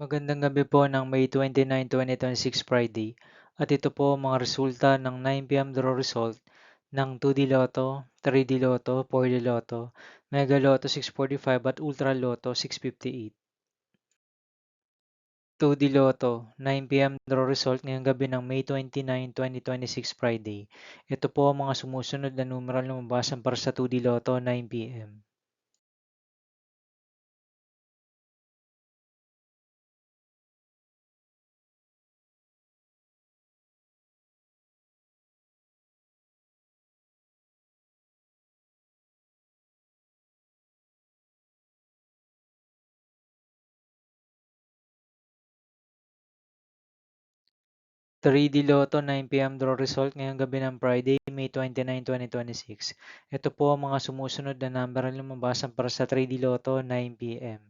Magandang gabi po ng May 29, 2026 Friday. At ito po ang mga resulta ng 9 PM draw result ng 2D Lotto, 3D Lotto, 4D Lotto, Mega Lotto 645 at Ultra Lotto 658. 2D Lotto, 9 PM draw result ngayong gabi ng May 29, 2026 Friday. Ito po ang mga sumusunod na numeral na mabasan para sa 2D Lotto 9 PM. 3D Lotto 9 PM draw result ngayong gabi ng Friday, May 29, 2026. Ito po ang mga sumusunod na number na lumabasan para sa 3D Lotto 9 PM.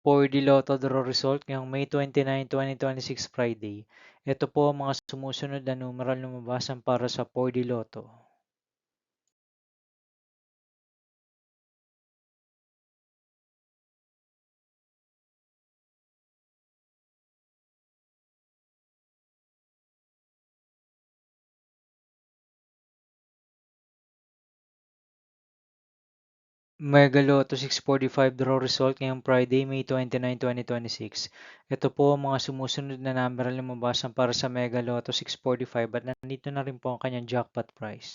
4D Lotto draw result ngayong May 29, 2026 Friday. Ito po ang mga sumusunod na numeral na lumabasan para sa 4D Lotto. Mega Lotto 645 draw result ngayong Friday, May 29, 2026. Ito po ang mga sumusunod na number na lumabasan para sa Mega Lotto 645 at nandito na rin po ang kanyang jackpot price.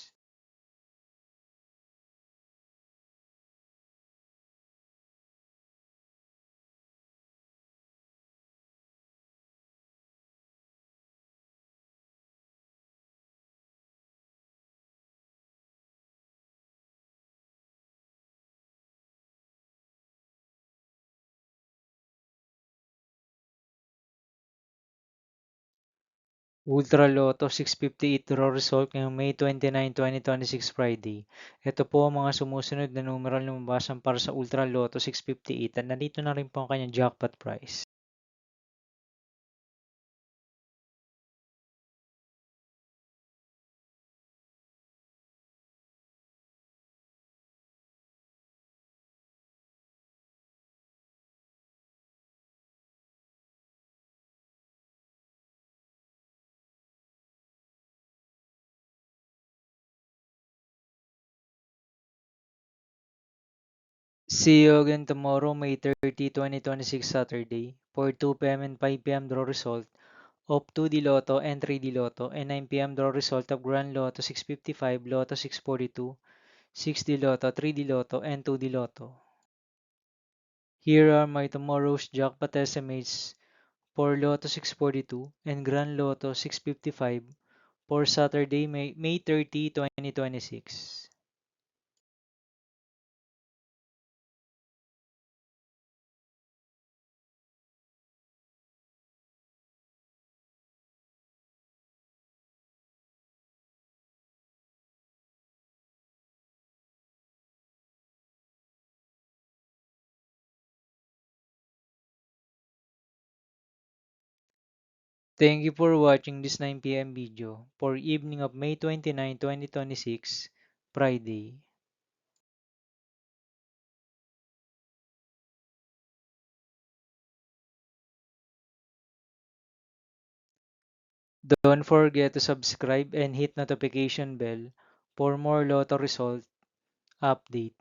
Ultra Lotto 658 draw result ngayong May 29, 2026 Friday. Ito po ang mga sumusunod na numeral na lumabasan para sa Ultra Lotto 658 at nandito na rin po ang kanyang jackpot price. See you again tomorrow, May 30, 2026 Saturday for 2 PM and 5 PM draw result of 2D Lotto and 3D Lotto and 9 PM draw result of Grand Lotto 655, Lotto 642, 6D Lotto, 3D Lotto, and 2D Lotto. Here are my tomorrow's jackpot estimates for Lotto 642 and Grand Lotto 655 for Saturday, May 30, 2026. Thank you for watching this 9 PM video for evening of May 29, 2026, Friday. Don't forget to subscribe and hit notification bell for more Lotto result update.